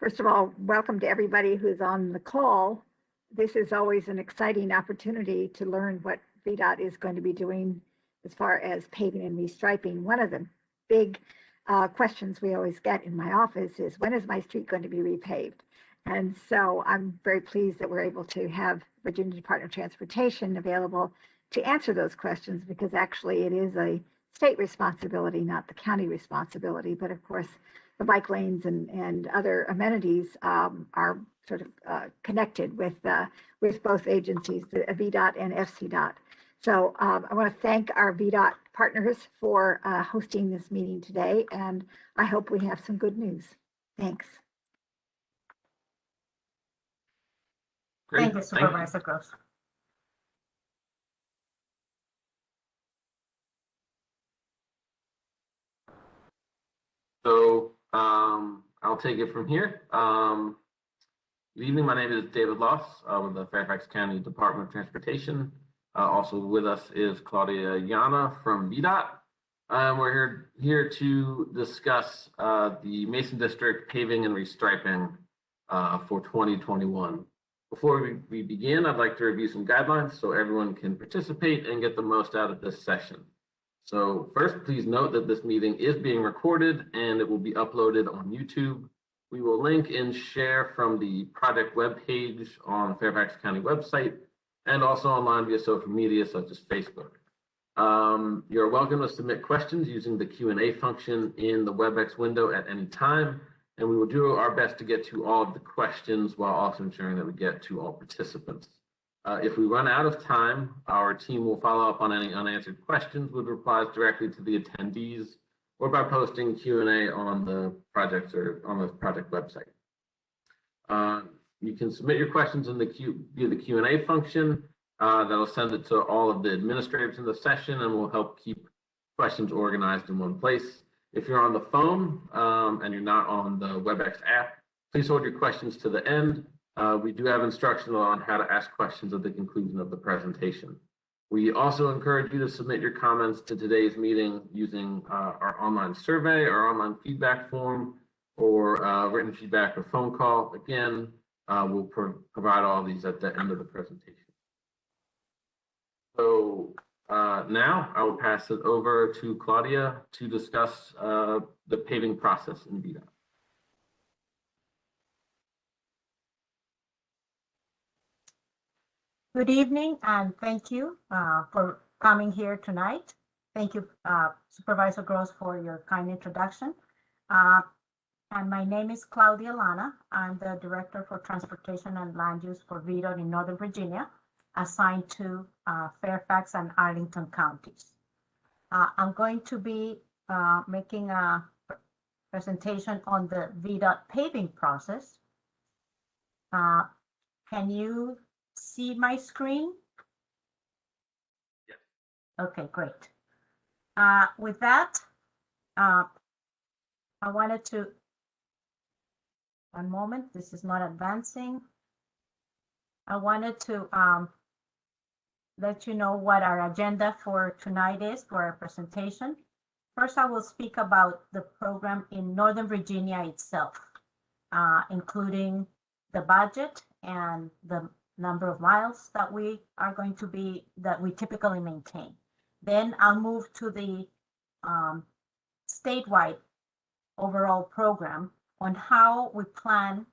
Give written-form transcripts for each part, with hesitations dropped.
First of all, welcome to everybody who's on the call. This is always an exciting opportunity to learn what VDOT is going to be doing as far as paving and restriping. One of the big questions we always get in my office is, when is my street going to be repaved? And so I'm very pleased that we're able to have Virginia Department of Transportation available to answer those questions, because actually it is a state responsibility, not the county responsibility. But of course, the bike lanes and other amenities are sort of connected with both agencies, the VDOT and FCDOT. So I want to thank our VDOT partners for hosting this meeting today, and I hope we have some good news. Thanks. Great. Thank you, Supervisor Gross. So I'll take it from here. Good evening. My name is David Loss with the Fairfax County Department of Transportation. Also with us is Claudia Yana from VDOT. We're here to discuss the Mason District paving and restriping for 2021. Before we begin, I'd like to review some guidelines so everyone can participate and get the most out of this session. So first, please note that this meeting is being recorded and it will be uploaded on YouTube. We will link and share from the project webpage on the Fairfax County website and also online via social media such as Facebook. You're welcome to submit questions using the Q&A function in the WebEx window at any time, and we will do our best to get to all of the questions while also ensuring that we get to all participants. If we run out of time, our team will follow up on any unanswered questions with replies directly to the attendees or by posting Q&A on the project or on the project website. You can submit your questions in via the Q&A function. That'll send it to all of the administrators in the session and will help keep questions organized in one place. If you're on the phone and you're not on the WebEx app, please hold your questions to the end. We do have instructions on how to ask questions at the conclusion of the presentation. We also encourage you to submit your comments to today's meeting using our online survey, our online feedback form, or written feedback or phone call. Again, we'll provide all these at the end of the presentation. So now I will pass it over to Claudia to discuss the paving process in VDOT. Good evening, and thank you for coming here tonight. Thank you, Supervisor Gross, for your kind introduction. And my name is Claudia Lana. I'm the Director for Transportation and Land Use for VDOT in Northern Virginia, assigned to Fairfax and Arlington counties. I'm going to be making a presentation on the VDOT paving process. Can you see my screen? Yes. Okay, great. With that, I wanted to, one moment, this is not advancing. I wanted to let you know what our agenda for tonight is for our presentation. First, I will speak about the program in Northern Virginia itself, including the budget and the number of miles that we are going to be, that we typically maintain. Then I'll move to the statewide overall program on how we plan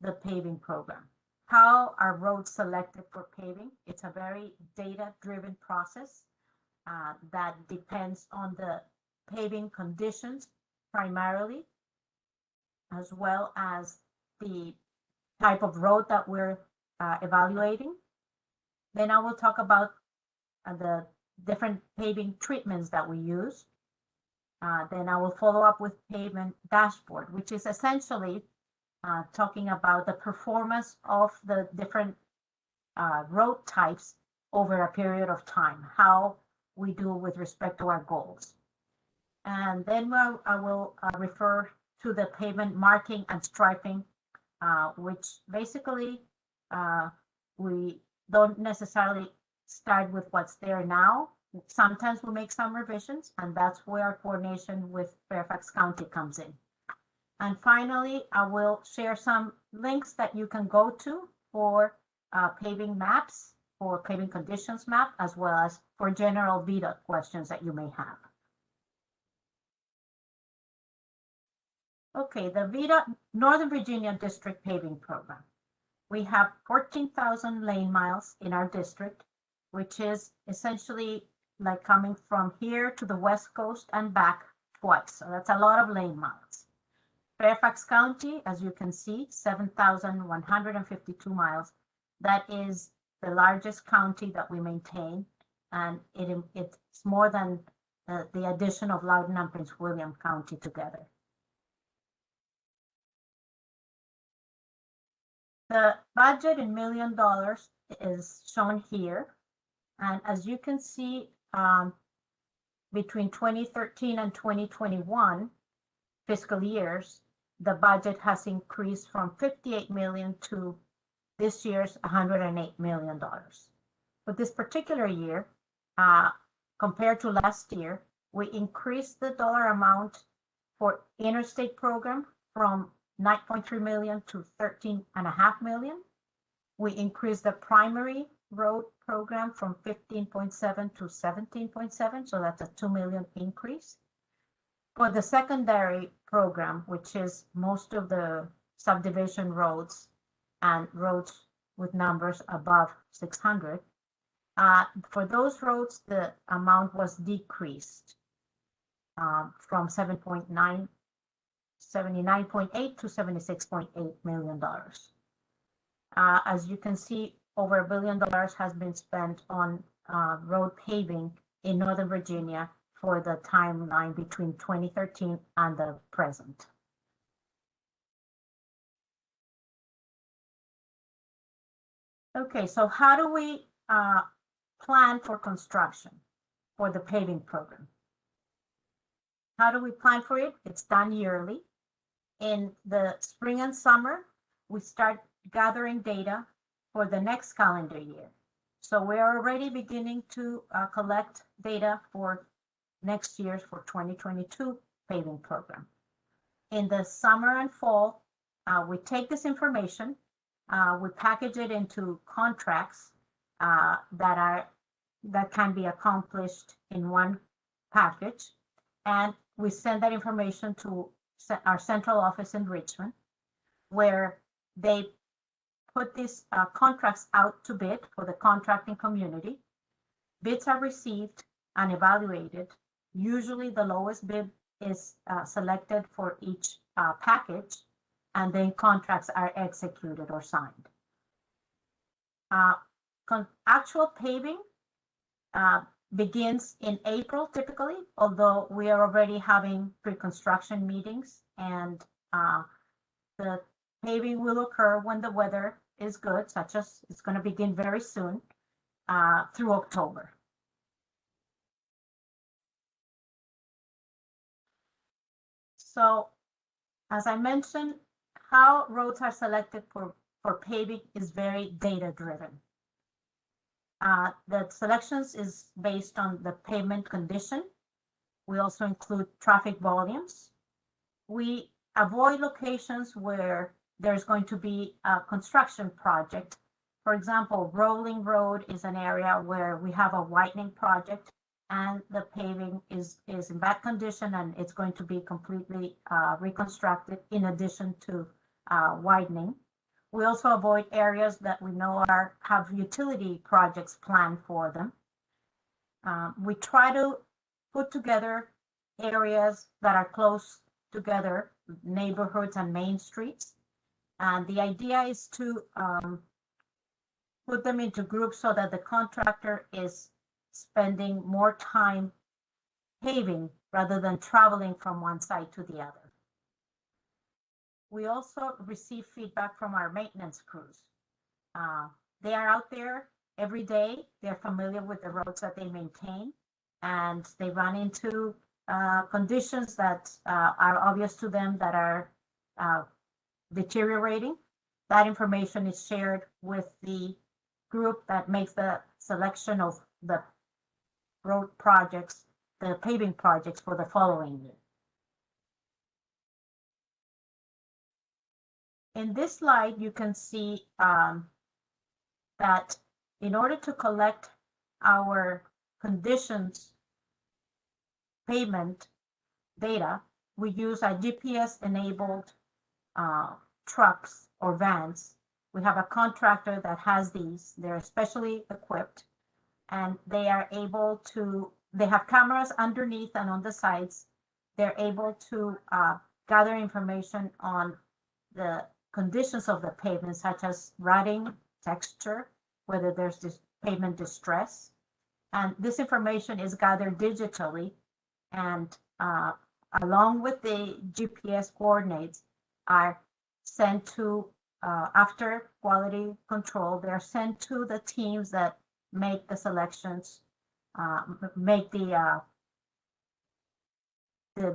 the paving program. How are roads selected for paving? It's a very data-driven process that depends on the paving conditions primarily, as well as the type of road that we're evaluating. Then I will talk about the different paving treatments that we use. Then I will follow up with Pavement Dashboard, which is essentially talking about the performance of the different road types over a period of time, how we do with respect to our goals. And then I will refer to the pavement marking and striping, which basically we don't necessarily start with what's there now. Sometimes we make some revisions, and that's where our coordination with Fairfax County comes in. And finally, I will share some links that you can go to for paving maps, for paving conditions map, as well as for general VDOT questions that you may have. Okay, the VDOT Northern Virginia District Paving Program. We have 14,000 lane miles in our district, which is essentially like coming from here to the West Coast and back twice. So that's a lot of lane miles. Fairfax County, as you can see, 7,152 miles. That is the largest county that we maintain, and it's more than the addition of Loudoun and Prince William County together. The budget in $1 million is shown here. And as you can see, between 2013 and 2021 fiscal years, the budget has increased from 58 million to this year's $108 million. For this particular year, compared to last year, we increased the dollar amount for interstate program from 9.3 million to 13.5 million. We increased the primary road program from 15.7 to 17.7, so that's a 2 million increase. For the secondary program, which is most of the subdivision roads and roads with numbers above 600, for those roads, the amount was decreased from 79.8 to $76.8 million. As you can see, over $1 billion has been spent on road paving in Northern Virginia for the timeline between 2013 and the present. Okay, so how do we plan for construction for the paving program? How do we plan for it? It's done yearly. In the spring and summer, we start gathering data for the next calendar year. So we're already beginning to collect data for next year's, for 2022 paving program. In the summer and fall, we take this information, we package it into contracts that can be accomplished in one package, and we send that information to our central office in Richmond, where they put these contracts out to bid for the contracting community. Bids are received and evaluated. Usually the lowest bid is selected for each package, and then contracts are executed or signed. Actual paving begins in April typically, although we are already having pre-construction meetings, and the paving will occur when the weather is good, such as it's going to begin very soon through October. So, as I mentioned, how roads are selected for paving is very data-driven. The selections is based on the pavement condition. We also include traffic volumes. We avoid locations where there's going to be a construction project. For example, Rolling Road is an area where we have a widening project and the paving is in bad condition and it's going to be completely reconstructed in addition to widening. We also avoid areas that we know have utility projects planned for them. We try to put together areas that are close together, neighborhoods and main streets. And the idea is to put them into groups so that the contractor is spending more time paving rather than traveling from one side to the other. We also receive feedback from our maintenance crews. They are out there every day. They're familiar with the roads that they maintain, and they run into conditions that are obvious to them that are deteriorating. That information is shared with the group that makes the selection of the road projects, the paving projects for the following year. In this slide, you can see that in order to collect our conditions pavement data, we use a GPS-enabled trucks or vans. We have a contractor that has these. They're specially equipped, and they are able to, they have cameras underneath and on the sides. They're able to gather information on the conditions of the pavement, such as rutting, texture, whether there's this pavement distress. And this information is gathered digitally, and along with the GPS coordinates are sent to, after quality control, they're sent to the teams that make the selections, make the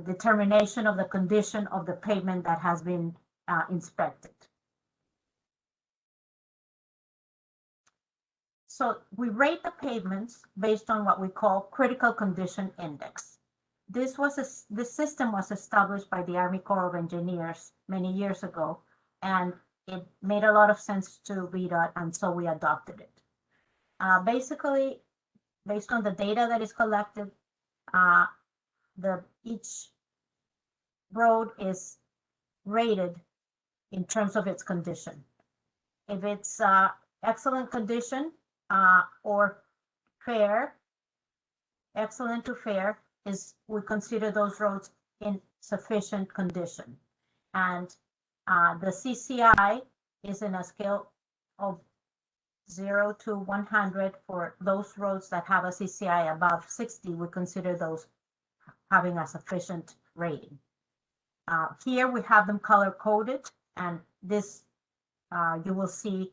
determination of the condition of the pavement that has been inspected. So we rate the pavements based on what we call critical condition index. This system was established by the Army Corps of Engineers many years ago, and it made a lot of sense to VDOT, and so we adopted it. Basically, based on the data that is collected, each road is rated in terms of its condition. If it's excellent condition or fair, excellent to fair, we consider those roads in sufficient condition. And the CCI is in a scale of 0 to 100. For those roads that have a CCI above 60, we consider those having a sufficient rating. Here we have them color coded, and this you will see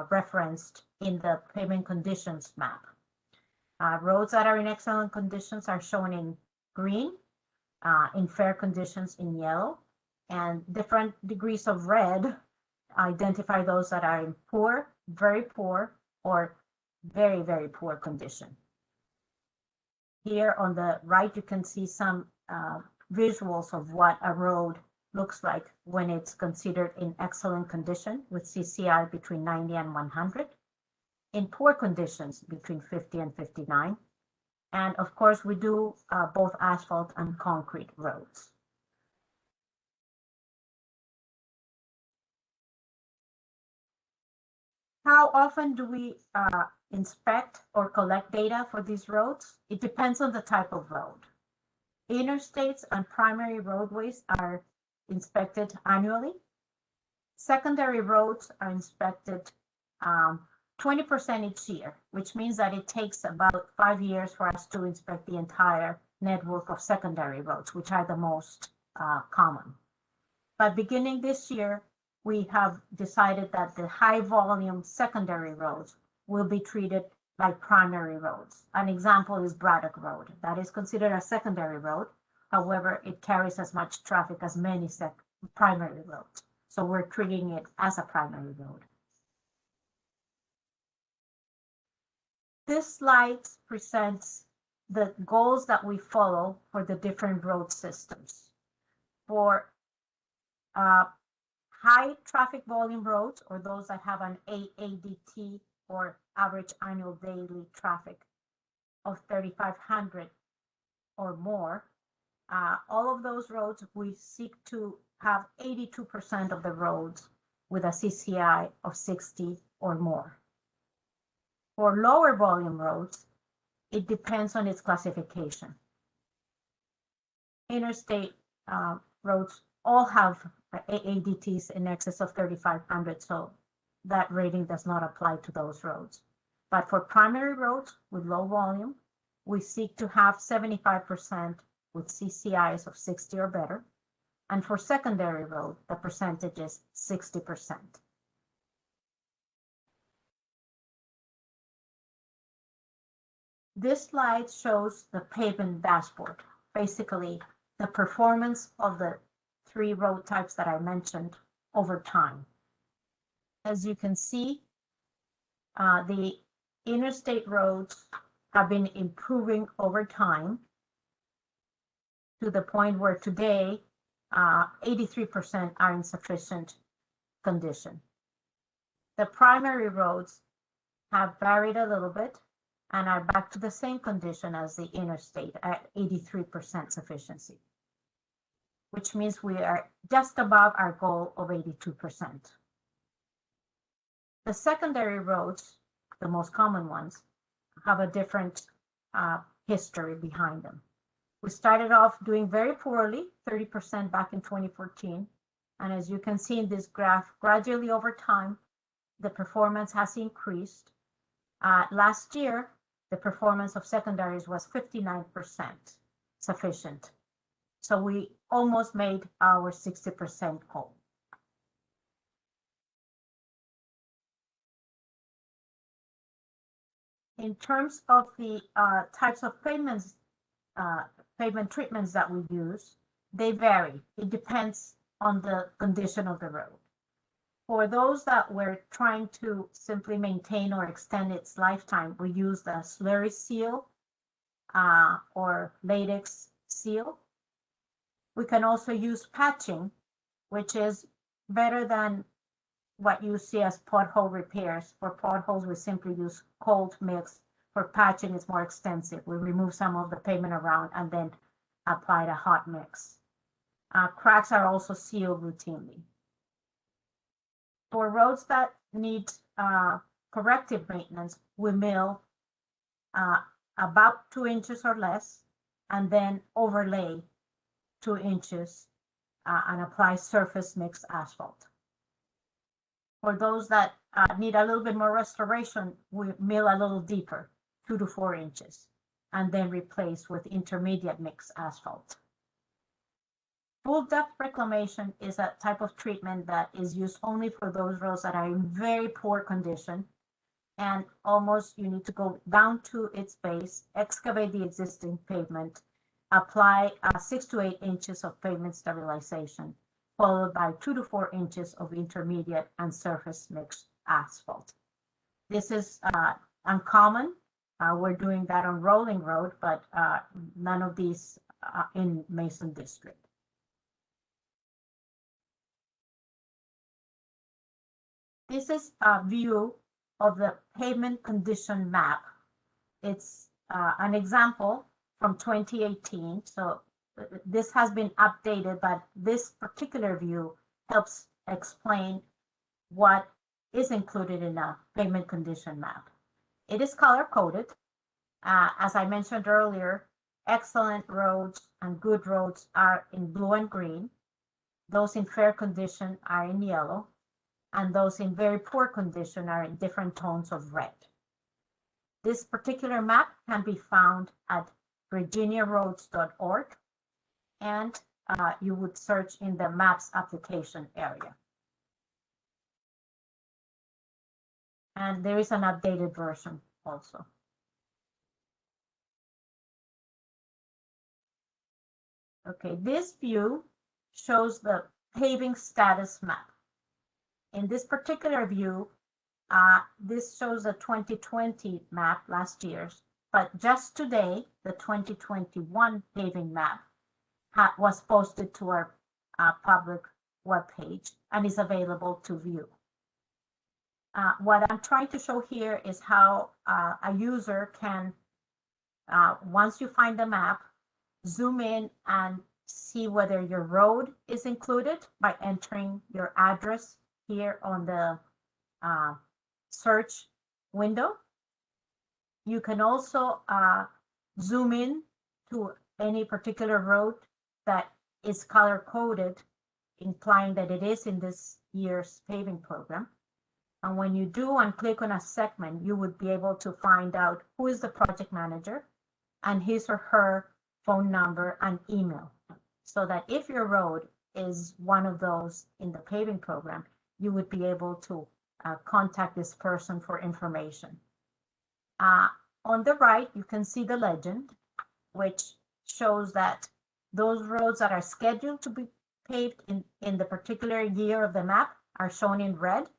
referenced in the pavement conditions map. Roads that are in excellent conditions are shown in green, in fair conditions in yellow, and different degrees of red identify those that are in poor, very poor, or very, very poor condition. Here on the right, you can see some visuals of what a road looks like when it's considered in excellent condition with CCI between 90 and 100, in poor conditions between 50 and 59. And of course, we do both asphalt and concrete roads. How often do we inspect or collect data for these roads? It depends on the type of road. Interstates and primary roadways are inspected annually. Secondary roads are inspected 20% each year, which means that it takes about 5 years for us to inspect the entire network of secondary roads, which are the most common. But beginning this year, we have decided that the high volume secondary roads will be treated like primary roads. An example is Braddock Road. That is considered a secondary road. However, it carries as much traffic as many primary roads. So we're treating it as a primary road. This slide presents the goals that we follow for the different road systems. For high traffic volume roads, or those that have an AADT, or average annual daily traffic, of 3,500 or more, all of those roads, we seek to have 82% of the roads with a CCI of 60 or more. For lower volume roads, it depends on its classification. Interstate roads all have AADTs in excess of 3,500, so that rating does not apply to those roads. But for primary roads with low volume, we seek to have 75% with CCIs of 60 or better. And for secondary road, the percentage is 60%. This slide shows the pavement dashboard, basically the performance of the 3 road types that I mentioned over time. As you can see, the interstate roads have been improving over time to the point where today 83% are in sufficient condition. The primary roads have varied a little bit and are back to the same condition as the interstate at 83% sufficiency, which means we are just above our goal of 82%. The secondary roads, the most common ones, have a different history behind them. We started off doing very poorly, 30% back in 2014. And as you can see in this graph, gradually over time, the performance has increased. Last year, the performance of secondaries was 59% sufficient. So we almost made our 60% goal. In terms of the types of pavement treatments that we use, they vary. It depends on the condition of the road. For those that we're trying to simply maintain or extend its lifetime, we use the slurry seal or latex seal. We can also use patching, which is better than what you see as pothole repairs. For potholes, we simply use cold mix. For patching, it's more extensive. We remove some of the pavement around and then apply the hot mix. Cracks are also sealed routinely. For roads that need corrective maintenance, we mill about 2 inches or less and then overlay 2 inches and apply surface mix asphalt. For those that need a little bit more restoration, we mill a little deeper, 2 to 4 inches, and then replace with intermediate mix asphalt. Full depth reclamation is a type of treatment that is used only for those roads that are in very poor condition, and almost you need to go down to its base, excavate the existing pavement, apply 6 to 8 inches of pavement stabilization, followed by 2 to 4 inches of intermediate and surface mixed asphalt. This is uncommon. We're doing that on Rolling Road, but none of these in Mason District. This is a view of the pavement condition map. It's an example from 2018. So this has been updated, but this particular view helps explain what is included in a pavement condition map. It is color-coded. As I mentioned earlier, excellent roads and good roads are in blue and green. Those in fair condition are in yellow, and those in very poor condition are in different tones of red. This particular map can be found at virginiaroads.org, and you would search in the Maps application area. And there is an updated version also. Okay, this view shows the paving status map. In this particular view, this shows the 2020 map, last year's, but just today, the 2021 paving map was posted to our public webpage and is available to view. What I'm trying to show here is how a user can, once you find the map, zoom in and see whether your road is included by entering your address here on the search window. You can also zoom in to any particular road that is color coded, implying that it is in this year's paving program. And when you do and click on a segment, you would be able to find out who is the project manager and his or her phone number and email, so that if your road is one of those in the paving program, you would be able to contact this person for information. On the right, you can see the legend, which shows that those roads that are scheduled to be paved in the particular year of the map are shown in red.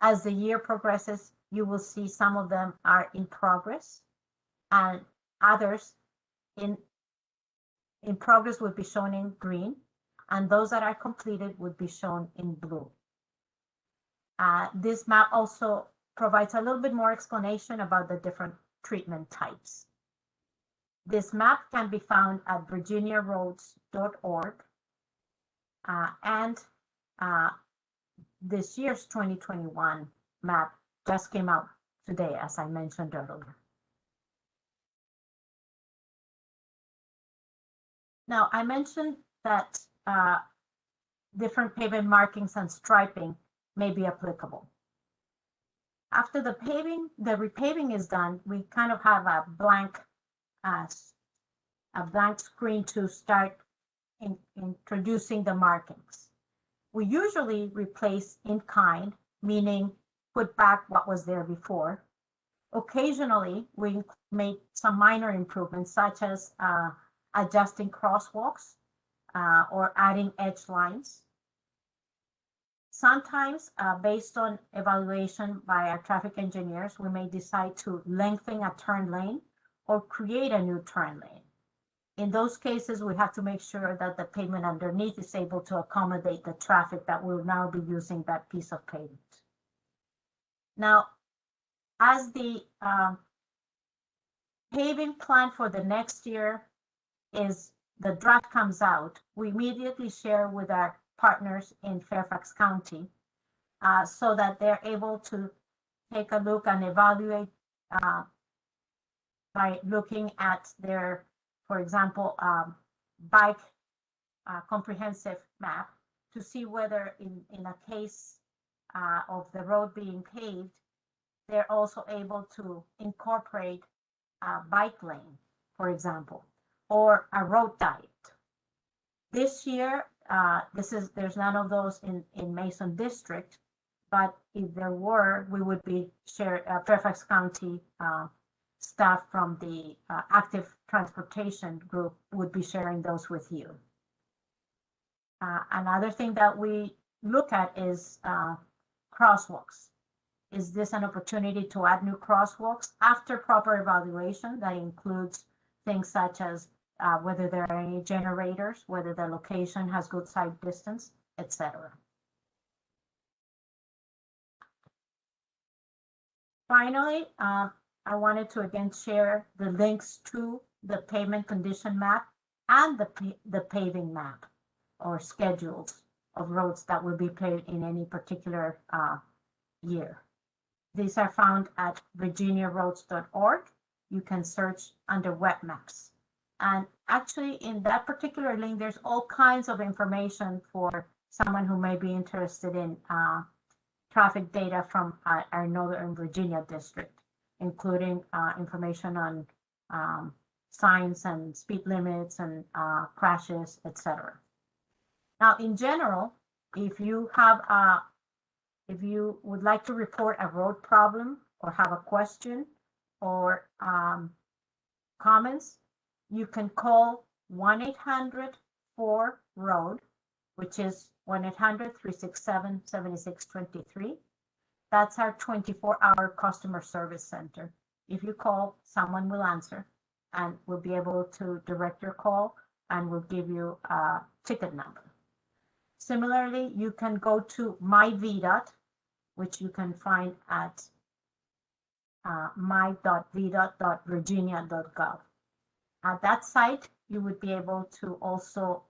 As the year progresses, you will see some of them are in progress, and others in progress would be shown in green, and those that are completed would be shown in blue. This map also provides a little bit more explanation about the different treatment types. This map can be found at virginiaroads.org, and this year's 2021 map just came out today, as I mentioned earlier. Now, I mentioned that different pavement markings and striping may be applicable. After the repaving is done, we kind of have a blank screen to start introducing the markings. We usually replace in kind, meaning put back what was there before. Occasionally, we make some minor improvements, such as adjusting crosswalks or adding edge lines. Sometimes, based on evaluation by our traffic engineers, we may decide to lengthen a turn lane or create a new turn lane. In those cases, we have to make sure that the pavement underneath is able to accommodate the traffic that will now be using that piece of pavement. Now, as the paving plan for the next year the draft comes out, we immediately share with our partners in Fairfax County so that they're able to take a look and evaluate by looking at their, for example, bike comprehensive map to see whether in a case of the road being paved, they're also able to incorporate a bike lane, for example, or a road diet. This year, there's none of those in Mason District, but if there were, we would be Fairfax County staff from the active transportation group would be sharing those with you. Another thing that we look at is crosswalks. Is this an opportunity to add new crosswalks after proper evaluation? That includes things such as whether there are any generators, whether the location has good sight distance, etc. Finally, I wanted to again share the links to the pavement condition map and the paving map, or schedules of roads that will be paved in any particular year. These are found at virginiaroads.org. You can search under web maps. And actually in that particular link, there's all kinds of information for someone who may be interested in traffic data from our Northern Virginia district, including information on signs and speed limits and crashes, etc. Now, in general, if you would like to report a road problem or have a question or comments, you can call 1-800-4ROAD, which is 1-800-367-7623. That's our 24-hour customer service center. If you call, someone will answer and will be able to direct your call and will give you a ticket number. Similarly, you can go to my.VDOT, which you can find at my.vdot.virginia.gov. At that site, you would be able to also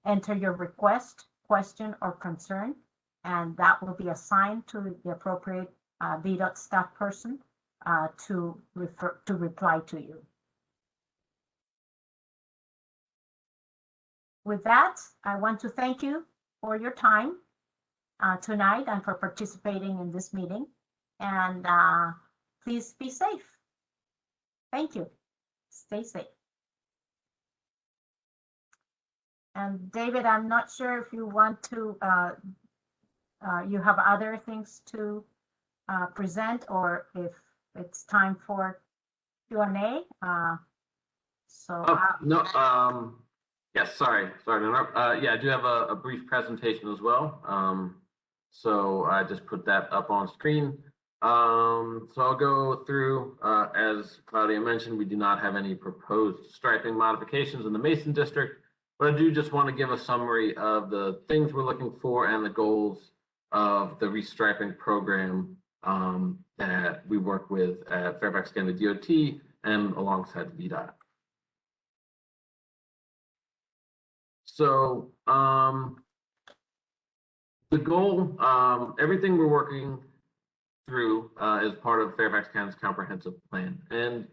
enter your request, question, or concern, and that will be assigned to the appropriate VDOT staff person to reply to you. With that, I want to thank you for your time tonight and for participating in this meeting. And please be safe. Thank you. Stay safe. And David, I'm not sure if you want to, you have other things to present, or if it's time for Q&A. No, yes, sorry to interrupt. Yeah, I do have a brief presentation as well. So I just put that up on screen. So I'll go through, as Claudia mentioned, we do not have any proposed striping modifications in the Mason District, but I do just want to give a summary of the things we're looking for and the goals of the restriping program that we work with at Fairfax County DOT and alongside VDOT. So the goal, everything we're working through is part of Fairfax County's comprehensive plan. And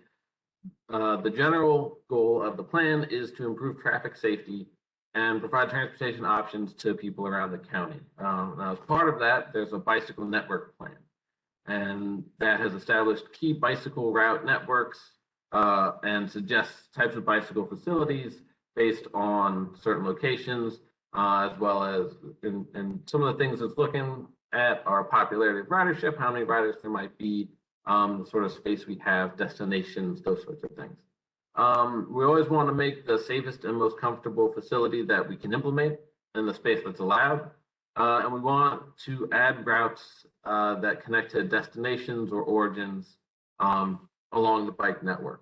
the general goal of the plan is to improve traffic safety and provide transportation options to people around the county. Now, as part of that, there's a bicycle network plan, and that has established key bicycle route networks and suggests types of bicycle facilities based on certain locations, as well as and some of the things it's looking at are popularity of ridership, how many riders there might be, the sort of space we have, destinations, those sorts of things. We always want to make the safest and most comfortable facility that we can implement in the space that's allowed. And we want to add routes that connect to destinations or origins along the bike network.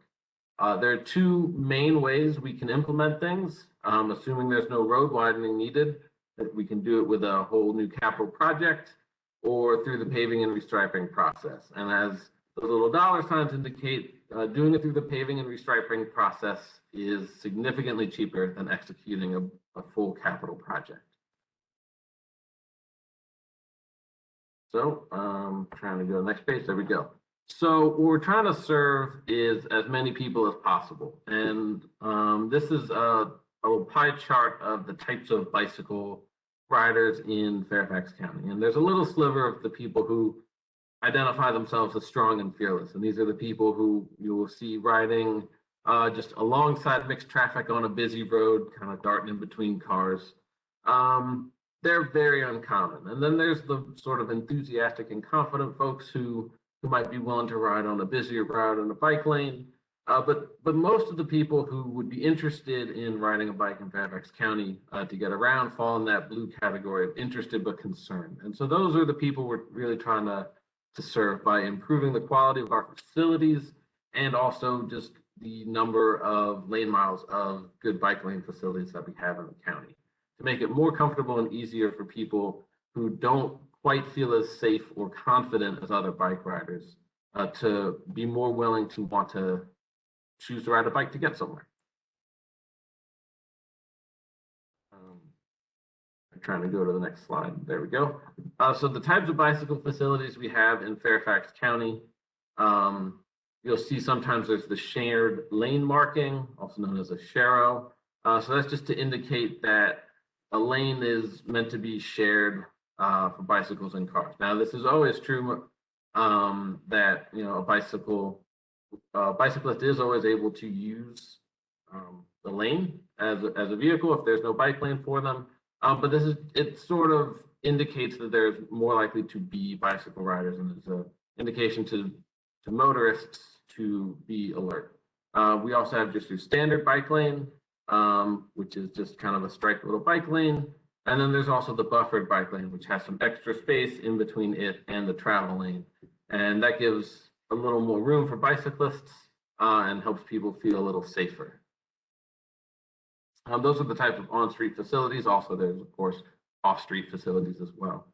There are two main ways we can implement things, assuming there's no road widening needed, that we can do it with a whole new capital project or through the paving and restriping process. And as those little dollar signs indicate, doing it through the paving and restriping process is significantly cheaper than executing a full capital project. So trying to go to the next page, there we go. So what we're trying to serve is as many people as possible. And this is a little pie chart of the types of bicycle riders in Fairfax County. And there's a little sliver of the people who identify themselves as strong and fearless. And these are the people who you will see riding just alongside mixed traffic on a busy road, kind of darting in between cars. They're very uncommon. And then there's the sort of enthusiastic and confident folks who might be willing to ride on a busier route in a bike lane. But most of the people who would be interested in riding a bike in Fairfax County to get around fall in that blue category of interested but concerned. And so those are the people we're really trying to serve by improving the quality of our facilities and also just the number of lane miles of good bike lane facilities that we have in the county to make it more comfortable and easier for people who don't quite feel as safe or confident as other bike riders to be more willing to want to choose to ride a bike to get somewhere. I'm trying to go to the next slide. There we go. So the types of bicycle facilities we have in Fairfax County, you'll see sometimes there's the shared lane marking, also known as a sharrow. So that's just to indicate that a lane is meant to be shared for bicycles and cars. Now, this is always true that a bicyclist is always able to use the lane as a vehicle if there's no bike lane for them. But it sort of indicates that there's more likely to be bicycle riders, and it's an indication to motorists to be alert. We also have just your standard bike lane, which is just kind of a striped little bike lane. And then there's also the buffered bike lane, which has some extra space in between it and the travel lane. And that gives a little more room for bicyclists and helps people feel a little safer. Those are the types of on-street facilities. Also, there's, of course, off-street facilities as well.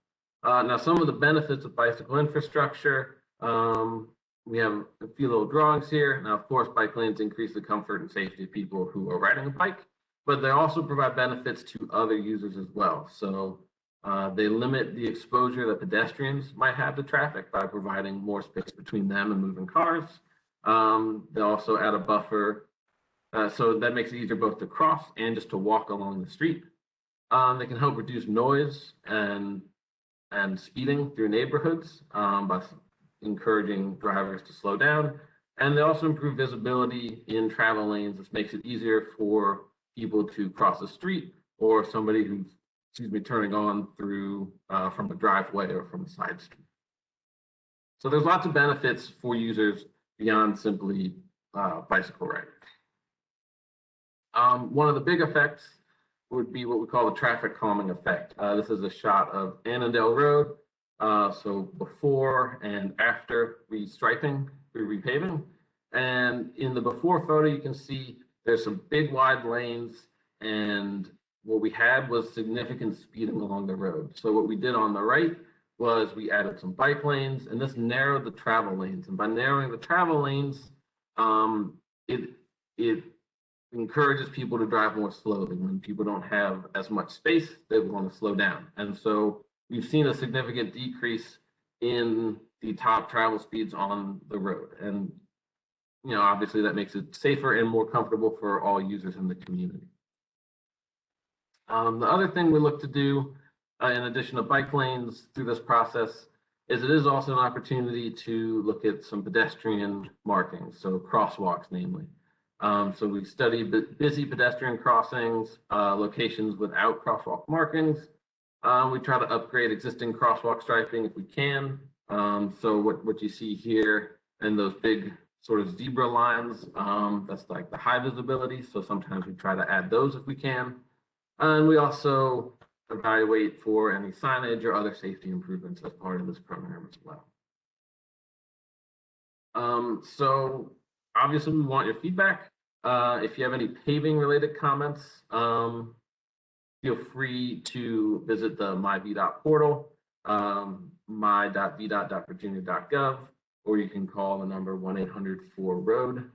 Now, some of the benefits of bicycle infrastructure, we have a few little drawings here. Now, of course, bike lanes increase the comfort and safety of people who are riding a bike, but they also provide benefits to other users as well. So they limit the exposure that pedestrians might have to traffic by providing more space between them and moving cars. They also add a buffer, so that makes it easier both to cross and just to walk along the street. They can help reduce noise and speeding through neighborhoods by encouraging drivers to slow down. And they also improve visibility in travel lanes, which makes it easier for people to cross the street or somebody who's, turning on through from a driveway or from a side street. So there's lots of benefits for users beyond simply bicycle riders. One of the big effects would be what we call the traffic calming effect. This is a shot of Annandale Road. So before and after restriping, repaving. And in the before photo, you can see there's some big wide lanes, and what we had was significant speeding along the road. So what we did on the right was we added some bike lanes, and this narrowed the travel lanes. And by narrowing the travel lanes, it encourages people to drive more slowly. When people don't have as much space, they want to slow down. And so we've seen a significant decrease in the top travel speeds on the road. And, you know, obviously that makes it safer and more comfortable for all users in the community. The other thing we look to do, in addition to bike lanes through this process, is it is also an opportunity to look at some pedestrian markings, so crosswalks namely. So we study busy pedestrian crossings, locations without crosswalk markings. We try to upgrade existing crosswalk striping if we can. So what you see here and those big sort of zebra lines, that's like the high visibility. So sometimes we try to add those if we can. And we also evaluate for any signage or other safety improvements as part of this program as well. So obviously we want your feedback. If you have any paving related comments, feel free to visit the my.vdot portal, my.vdot.virginia.gov, or you can call the number 1-800-4ROAD.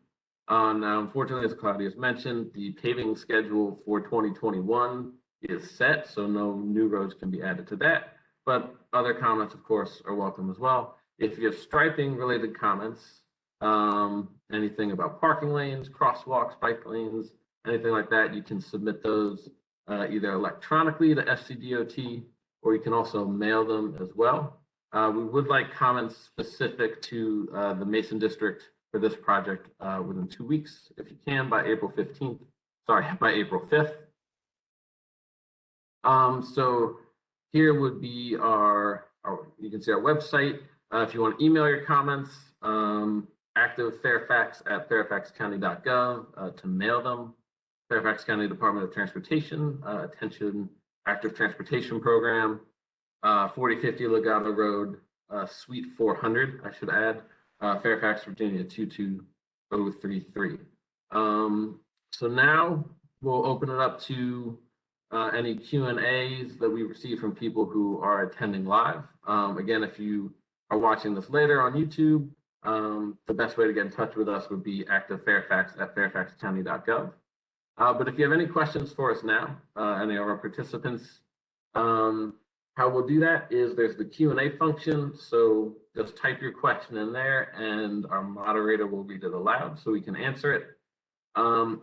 Now, unfortunately, as Claudia's mentioned, the paving schedule for 2021 is set, so no new roads can be added to that. But other comments, of course, are welcome as well. If you have striping related comments, anything about parking lanes, crosswalks, bike lanes, anything like that, you can submit those either electronically to FCDOT, or you can also mail them as well. We would like comments specific to the Mason District for this project within 2 weeks, if you can, by April 15th, by April 5th. So here would be you can see our website. If you want to email your comments, activefairfax@fairfaxcounty.gov to mail them. Fairfax County Department of Transportation, attention, active transportation program, 4050 Legato Road, Suite 400, I should add, Fairfax, Virginia 22033. So now we'll open it up to any Q&As that we receive from people who are attending live. Again, if you are watching this later on YouTube, the best way to get in touch with us would be activefairfax@fairfaxcounty.gov. But if you have any questions for us now, any of our participants, how we'll do that is there's the Q&A function. So just type your question in there and our moderator will read it aloud so we can answer it.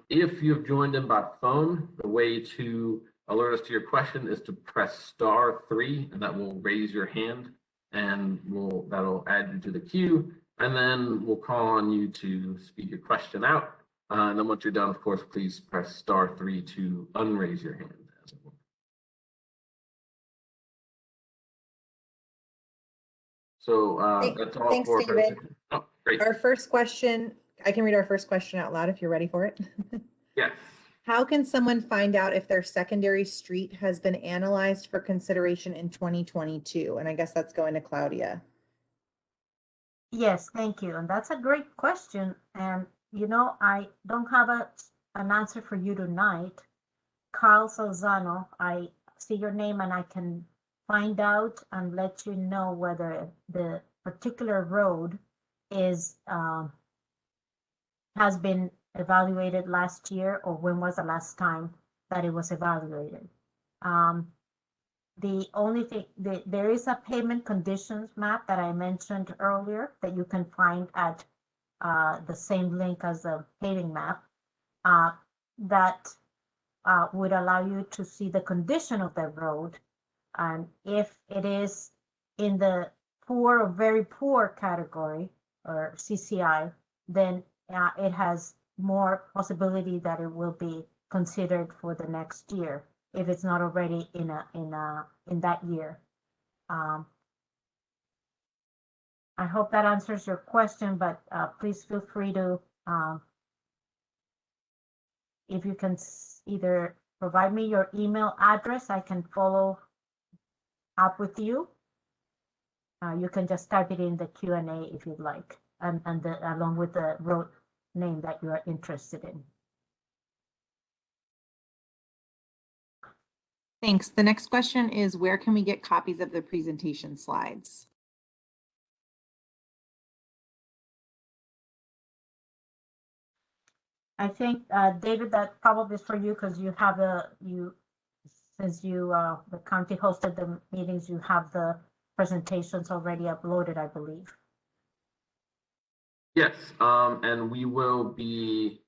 If you've joined in by phone, the way to alert us to your question is to press *3, and that will raise your hand, and that'll add you to the queue. And then we'll call on you to speak your question out. And then once you're done, of course, please press *3 to unraise your hand. So that's all. Thanks, David. Oh, great. Our first question, I can read our first question out loud if you're ready for it. Yes. How can someone find out if their secondary street has been analyzed for consideration in 2022? And I guess that's going to Claudia. Yes, thank you. And that's a great question. And, you know, I don't have an answer for you tonight. Carl Salzano, I see your name and I can find out and let you know whether the particular road is has been evaluated last year or when was the last time that it was evaluated. The only thing, there is a pavement conditions map that I mentioned earlier that you can find at the same link as the paving map that would allow you to see the condition of the road. And if it is in the poor or very poor category or CCI, then it has more possibility that it will be considered for the next year if it's not already in that year. I hope that answers your question, but please feel free to, if you can either provide me your email address, I can follow up with you. You can just type it in the Q&A if you'd like, and along with the road name that you are interested in. Thanks. The next question is, where can we get copies of the presentation slides? I think, David, that probably is for you because you have since the county hosted the meetings, you have the presentations already uploaded, I believe. Yes, and we will be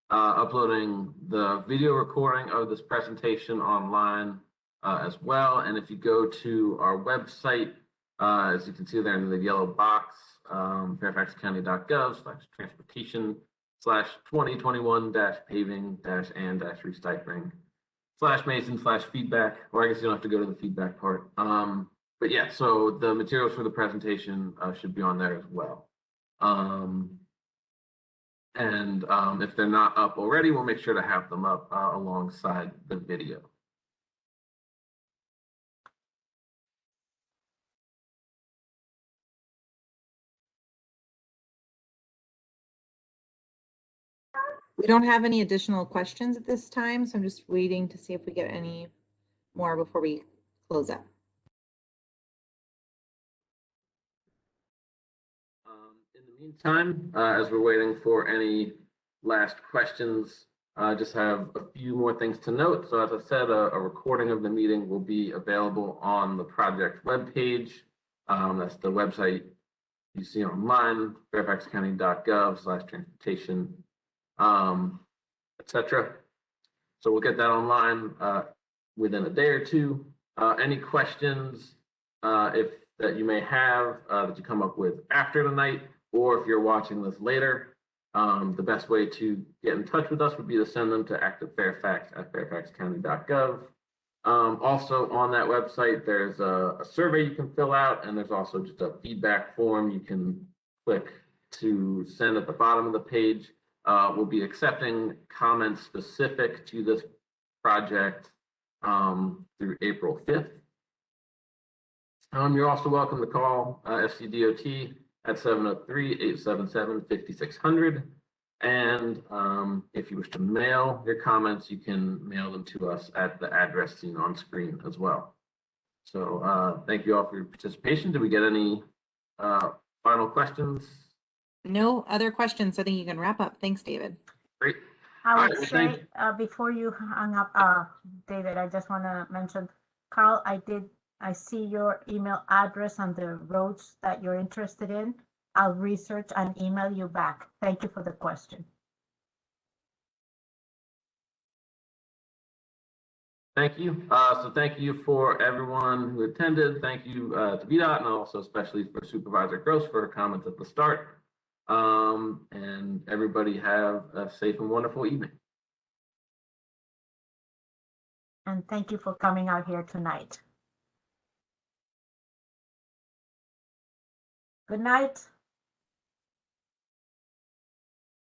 uploading the video recording of this presentation online as well. And if you go to our website, as you can see there in the yellow box, fairfaxcounty.gov/2021-paving-and-restriping/mason/feedback, or I guess you don't have to go to the feedback part. But yeah, so the materials for the presentation should be on there as well. If they're not up already, we'll make sure to have them up alongside the video. We don't have any additional questions at this time, so I'm just waiting to see if we get any more before we close up. In the meantime, as we're waiting for any last questions, just have a few more things to note. So as I said, a recording of the meeting will be available on the project webpage. That's the website you see online, fairfaxcounty.gov/transportation, etc. So we'll get that online within a day or two. Any questions that you may have that you come up with after tonight, or if you're watching this later, the best way to get in touch with us would be to send them to activefairfax@fairfaxcounty.gov. Also on that website, there's a survey you can fill out, and there's also just a feedback form you can click to send at the bottom of the page. We'll be accepting comments specific to this project through April 5th. You're also welcome to call FCDOT at 703-877-5600. And if you wish to mail your comments, you can mail them to us at the address seen on screen as well. So thank you all for your participation. Did we get any final questions? No other questions. I think you can wrap up. Thanks, David. Great. I would say before you hang up, David, I just want to mention, Carl, I see your email address on the roads that you're interested in. I'll research and email you back. Thank you for the question. Thank you. So thank you for everyone who attended. Thank you to VDOT, and also especially for Supervisor Gross for her comments at the start. And everybody have a safe and wonderful evening. And thank you for coming out here tonight. Good night.